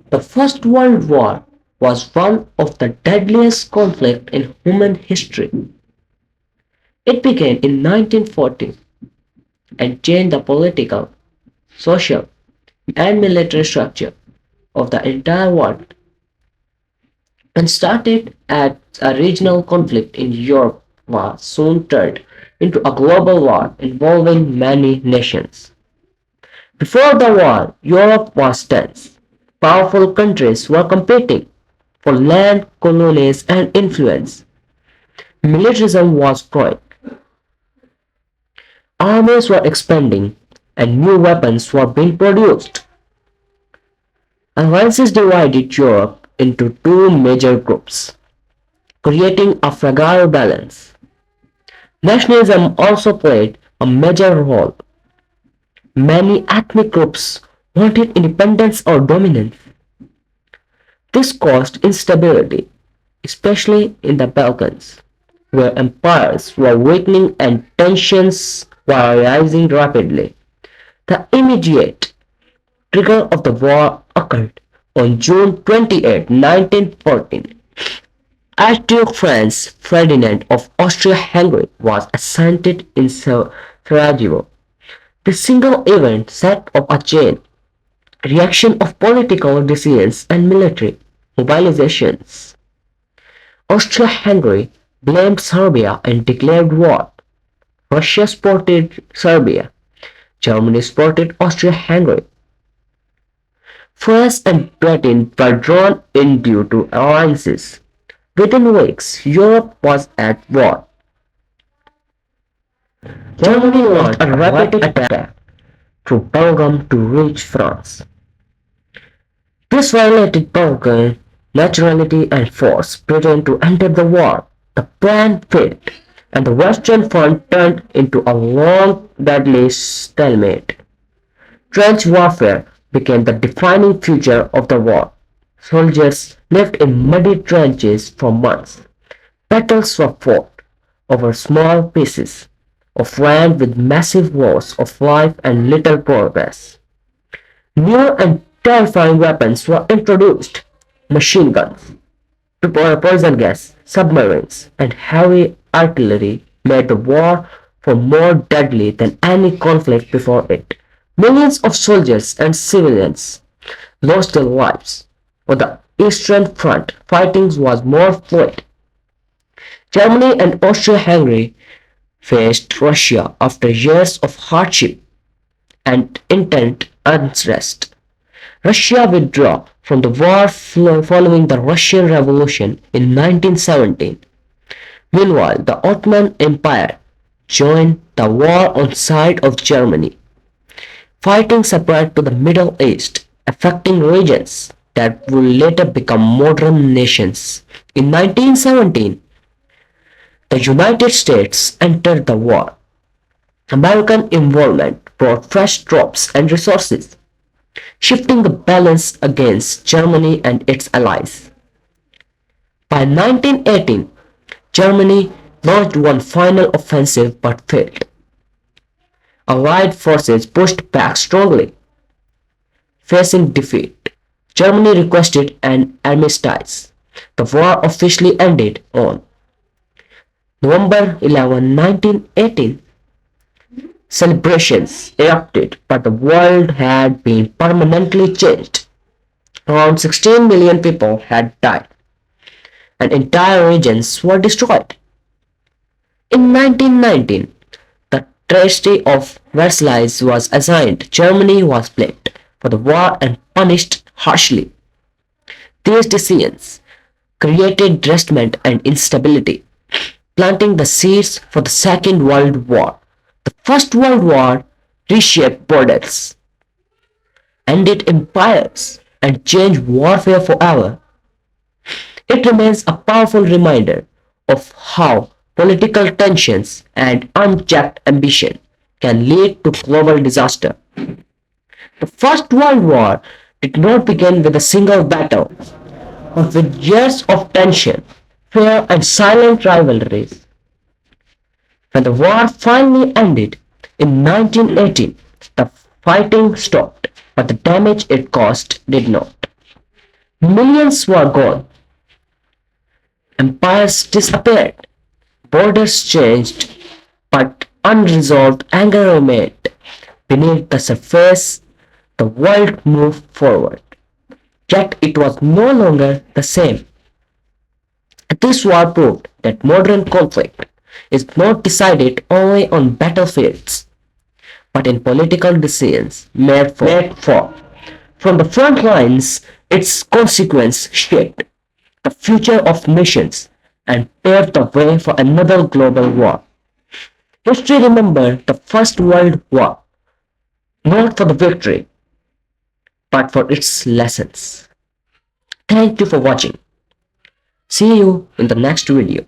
The First World War was one of the deadliest conflicts in human history. It began in 1914 and changed the political, social, and military structure of the entire world, and started as a regional conflict in Europe was soon turned into a global war involving many nations. Before the war, Europe was tense. Powerful countries were competing for land, colonies, and influence. Militarism was growing. Armies were expanding, and new weapons were being produced. Alliances divided Europe into two major groups, creating a fragile balance. Nationalism also played a major role. Many ethnic groups wanted independence or dominance. This caused instability, especially in the Balkans, where empires were weakening and tensions were rising rapidly. The immediate trigger of the war occurred on June 28, 1914. Archduke Franz Ferdinand of Austria-Hungary was assassinated in Sarajevo. This single event set off a chain reaction of political decisions and military mobilizations. Austria-Hungary blamed Serbia and declared war. Russia supported Serbia. Germany supported Austria-Hungary. France and Britain were drawn in due to alliances. Within weeks, Europe was at war. Germany launched a rapid attack through Belgium to reach France. This violated Belgian neutrality and forced Britain to enter the war. The plan failed, and the Western Front turned into a long, deadly stalemate. Trench warfare became the defining feature of the war. Soldiers lived in muddy trenches for months. Battles were fought over small pieces of land with massive loss of life and little progress. New and terrifying weapons were introduced: machine guns, poison gas, submarines, and heavy artillery made the war for more deadly than any conflict before it. Millions of soldiers and civilians lost their lives. On the Eastern Front, fighting was more fluid. Germany and Austria-Hungary faced Russia after years of hardship and intense unrest. Russia withdrew from the war following the Russian Revolution in 1917. Meanwhile, the Ottoman Empire joined the war on side of Germany. Fighting spread to the Middle East, affecting regions that would later become modern nations. In 1917, the United States entered the war. American involvement brought fresh troops and resources, shifting the balance against Germany and its allies. By 1918, Germany launched one final offensive but failed. Allied forces pushed back strongly. Facing defeat, Germany requested an armistice. The war officially ended on November 11, 1918. Celebrations erupted, but the world had been permanently changed. Around 16 million people had died, and entire regions were destroyed. In 1919, the Treaty of Versailles was assigned. Germany was blamed for the war and punished harshly. These decisions created resentment and instability, planting the seeds for the Second World War. The First World War reshaped borders, ended empires, and changed warfare forever. It remains a powerful reminder of how political tensions and unchecked ambition can lead to global disaster. The First World War did not begin with a single battle, but with years of tension, fear, and silent rivalries. When the war finally ended in 1918, the fighting stopped, but the damage it caused did not. Millions were gone, empires disappeared, borders changed, but unresolved anger remained. Beneath the surface, the world moved forward. Yet it was no longer the same. This war proved that modern conflict is not decided only on battlefields, but in political decisions made for. From the front lines, its consequence shaped the future of nations and paved the way for another global war. History remembered the First World War not for the victory, but for its lessons. Thank you for watching. See you in the next video.